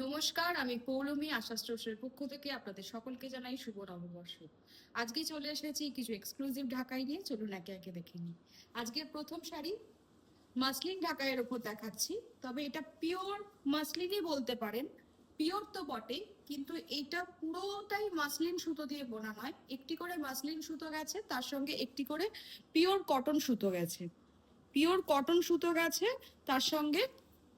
নমস্কার, আমি পৌলমী আশা স্টোর্সের পক্ষ থেকে আপনাদের সকলকে জানাই শুভ নববর্ষ। আজকে চলে এসেছি কিছু এক্সক্লুসিভ ঢাকাই নিয়ে, চলুন একে একে দেখে নিই। আজকের প্রথম শাড়ি মাসলিন ঢাকাইয়ের ওপর দেখাচ্ছি, তবে এটা পিওর মাসলিনই বলতে পারেন। পিওর তো বটে, কিন্তু এটা পুরোটাই মাসলিন সুতো দিয়ে বোনা নয়। একটি করে মাসলিন সুতো গেছে, তার সঙ্গে একটি করে পিওর কটন সুতো গেছে। পিওর কটন সুতো গেছে, তার সঙ্গে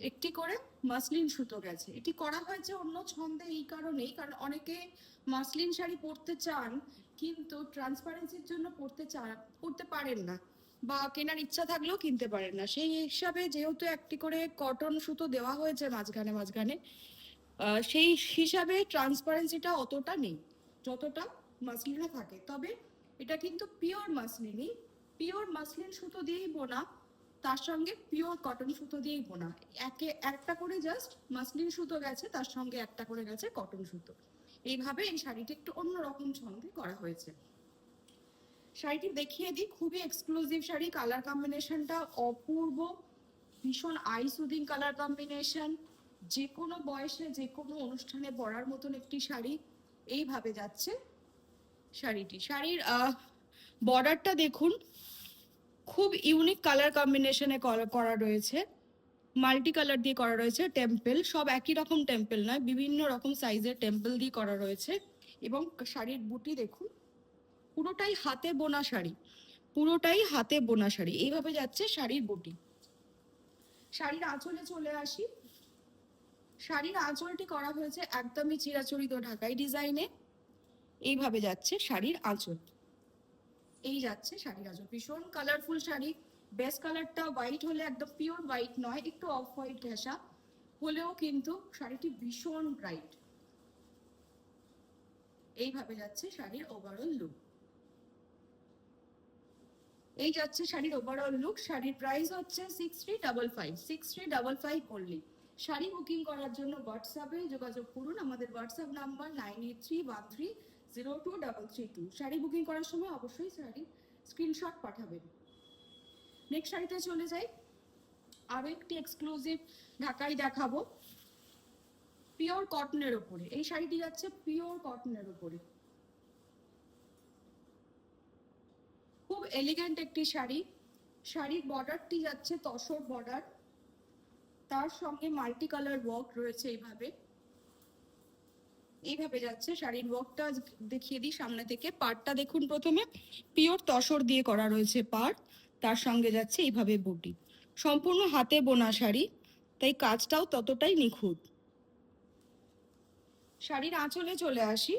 একটি করে মাসলিন সুতো গেছে। এটি করা হয়েছে অন্য ছন্দে এই কারণেই, কারণ অনেকে মাসলিন শাড়ি পরতে চান কিন্তু ট্রান্সপারেন্সির জন্য পরতে পারেন না, বা কেনার ইচ্ছা থাকলেও কিনতে পারেন না। সেই হিসাবে যেহেতু একটি করে কটন সুতো দেওয়া হয়েছে মাঝখানে মাঝখানে, সেই হিসাবে ট্রান্সপারেন্সিটা অতটা নেই যতটা মাসলিনে থাকে। তবে এটা কিন্তু পিওর মাসলিনই, পিওর মাসলিন সুতো দিয়েই বোনা, তার সঙ্গে পিওর কটন সুতো দিয়েই বোনা। একটা করে জাস্ট মাসলিন সুতো গেছে, তার সঙ্গে একটা করে গেছে কটন সুতো। এইভাবে এই শাড়িটি একটু অন্যরকম ছন্দে করা হয়েছে। শাড়িটি দেখিয়ে দিই, খুবই এক্সক্লুসিভ শাড়ি। কালার কম্বিনেশনটা অপূর্ব, ভীষণ আই সুদিং কালার কম্বিনেশন। যে কোনো বয়সে যে কোনো অনুষ্ঠানে পরার মতন একটি শাড়ি। এইভাবে যাচ্ছে শাড়িটি। শাড়ির বর্ডারটা দেখুন, খুব ইউনিক কালার কম্বিনেশনে করা রয়েছে, মাল্টি কালার দিয়ে করা রয়েছে। টেম্পল সব একই রকম টেম্পল নয়, বিভিন্ন রকম সাইজের টেম্পল দিয়ে করা রয়েছে। এবং শাড়ির বুটি দেখুন, পুরোটাই হাতে বোনা শাড়ি, পুরোটাই হাতে বোনা শাড়ি। এইভাবে যাচ্ছে শাড়ির বুটি। শাড়ির আঁচলে চলে আসি। শাড়ির আঁচলটি করা হয়েছে একদমই চিরাচরিত ঢাকাই ডিজাইনে। এইভাবে যাচ্ছে শাড়ির আঁচল। এই যাচ্ছে শাড়ির আঁচল, ভীষণ কালারফুল শাড়ি। বেস কালারটা হোয়াইট হলে একদম পিওর হোয়াইট নয়, একটু অফ হোয়াইট ঘেঁষা হলেও কিন্তু শাড়িটি ভীষণ ব্রাইট। এইভাবে যাচ্ছে শাড়ির ওভারঅল লুক। এই যাচ্ছে শাড়ির ওভারঅল লুক। শাড়ির প্রাইস হচ্ছে 6355, 6355 অনলি। শাড়ি বুকিং করার জন্য হোয়াটসঅ্যাপে যোগাযোগ করুন। আমাদের হোয়াটসঅ্যাপ নাম্বার 9831302332। শাড়ি বুকিং করার সময় অবশ্যই শাড়ির স্ক্রিনশট পাঠাবেন। নেক্সট শাড়িতে চলে যাই। আরো একটি এক্সক্লুসিভ ঢাকাই দেখাবো, পিওর কটনের উপরে। এই শাড়িটি যাচ্ছে পিওর কটনের উপরে, খুব এলিগেন্ট একটি শাড়ি। শাড়ির বর্ডারটি যাচ্ছে তসর বর্ডার, তার সঙ্গে মাল্টি কালার ওয়ার্ক রয়েছে। এইভাবে এইভাবে যাচ্ছে শাড়ির ওয়ার্কটা দেখিয়ে দিই সামনে থেকে। পাড়টা দেখুন, প্রথমে পিওর তসর দিয়ে করা রয়েছে পাড়, তার সঙ্গে যাচ্ছে এইভাবে বুটি। সম্পূর্ণ হাতে বোনা শাড়ি, তাই কাজটাও ততটাই নিখুঁত। শাড়ির আঁচলে চলে আসি।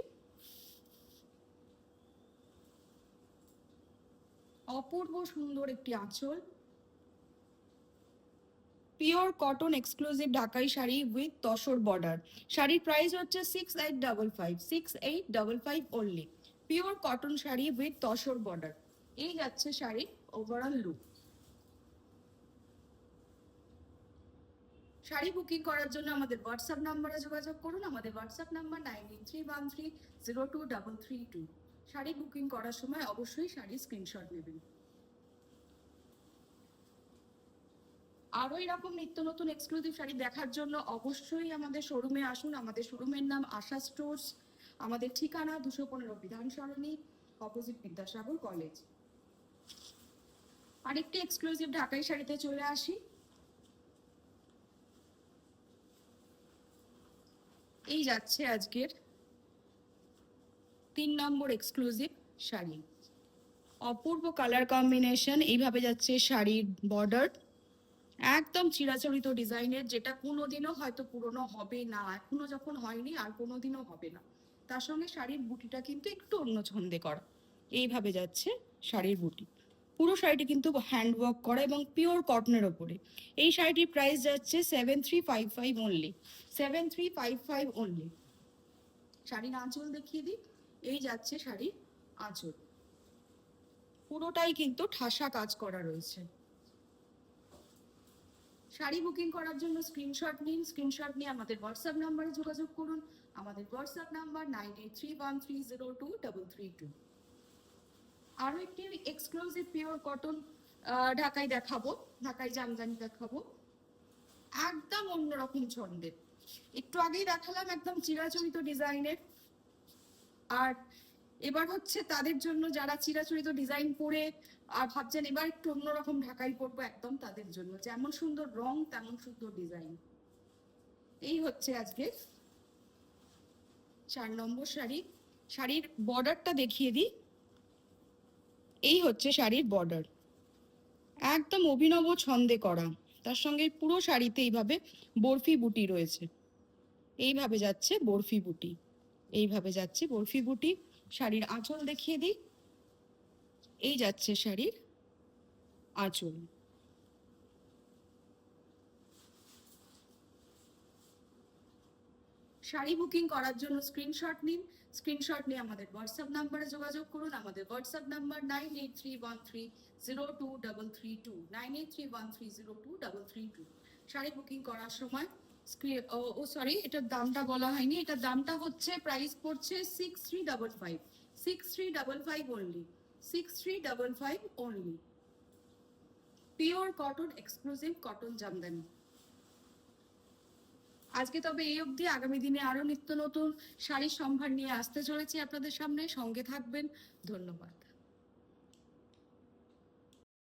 অপূর্ব সুন্দর একটি আঁচল, পিওর কটন এক্সক্লুসিভ ঢাকাই শাড়ি উইথ তসর বর্ডার। শাড়ির প্রাইস হচ্ছে 6855, 6855 only. Pure cotton sari with tussar border. এই যাচ্ছে শাড়ির ওভারঅল লুক। শাড়ি বুকিং করার জন্য আমাদের হোয়াটসঅ্যাপ নাম্বারে যোগাযোগ করুন। আমাদের হোয়াটসঅ্যাপ নাম্বার 9831302332। শাড়ি বুকিং করার সময় অবশ্যই শাড়ির স্ক্রিনশট নেবেন। আরো এরকম নিত্য নতুন এক্সক্লুসিভ শাড়ি দেখার জন্য অবশ্যই আমাদের শোরুমে আসুন। আমাদের শোরুমের নাম আশা স্টোর্স। আমাদের ঠিকানা 215 বিধান সরণি, অপোজিট বিদ্যাসাগর কলেজ। আরেকটি এক্সক্লুসিভ ঢাকাই শাড়িতে চলে আসি। এই যাচ্ছে আজকের 3 নম্বর এক্সক্লুসিভ শাড়ি। অপূর্ব কালার কম্বিনেশন। এইভাবে যাচ্ছে শাড়ির বর্ডার, একদম চিরাচরিত ডিজাইনের, যেটা কোনোদিনও হয়তো পুরনো হবে না, এখনো যখন হয়নি আর কোনোদিনও হবে না। তার সঙ্গে শাড়ির বুটিটা কিন্তু একটু অন্য ছন্দে করা। এইভাবে যাচ্ছে শাড়ির বুটি। পুরো শাড়িটি কিন্তু হ্যান্ড ওয়ার্ক করা এবং পিওর কটনের ওপরে। এই শাড়িটির প্রাইস যাচ্ছে 7355 অনলি, 7355 অনলি। শাড়ির আঁচল দেখিয়ে দিই। এই যাচ্ছে শাড়ির আঁচল, পুরোটাই কিন্তু ঠাসা কাজ করা রয়েছে। শাড়ি বুকিং করার জন্য স্ক্রিনশট নিন। স্ক্রিনশট নিয়ে আমাদের হোয়াটসঅ্যাপ নাম্বারে যোগাযোগ করুন। আমাদের হোয়াটসঅ্যাপ নাম্বার 9831302332। আরো একটি এক্সক্লুসিভ পিওর কটন ঢাকাই দেখাবো, ঢাকাই জামদানি দেখাবো, একদম অন্যরকম ছন্দের। একটু আগেই দেখালাম একদম চিরাচরিত ডিজাইনের, আর এবার হচ্ছে তাদের জন্য যারা চিরাচরিত ডিজাইন পরে আর ভাবছেন এবার একটু অন্যরকম ঢাকাই পরবো, একদম তাদের জন্য। যেমন সুন্দর রং তেমন সুন্দর ডিজাইন। এই হচ্ছে আজকে 4 নম্বর শাড়ি। শাড়ির বর্ডারটা দেখিয়ে দিই। এই হচ্ছে শাড়ির বর্ডার, একদম অভিনব ছন্দে করা। তার সঙ্গে পুরো শাড়িতে এইভাবে বরফি বুটি রয়েছে, এইভাবে যাচ্ছে বরফি বুটি, এইভাবে যাচ্ছে বরফি বুটি। শাড়ির আঁচল দেখিয়ে দিই। এই যাচ্ছে শাড়ির আঁচল। শাড়ি বুকিং করার জন্য স্ক্রিনশট নিন। স্ক্রিনশট নিয়ে আমাদের হোয়াটসঅ্যাপ নাম্বারে যোগাযোগ করুন। আমাদের হোয়াটসঅ্যাপ নাম্বার 9831302332, 9831302332। শাড়ি বুকিং করার সময় সরি, এটার দামটা বলা হয়নি। এটার দামটা হচ্ছে, প্রাইস পড়ছে 6355, 6355 only, 6355 only. Pure cotton, exclusive cotton Jamdani. আজকে তবে এই অবধি। আগামী দিনে আরো নিত্য নতুন শাড়ির সম্ভার নিয়ে আসতে চলেছি আপনাদের সামনে, সঙ্গে থাকবেন। ধন্যবাদ।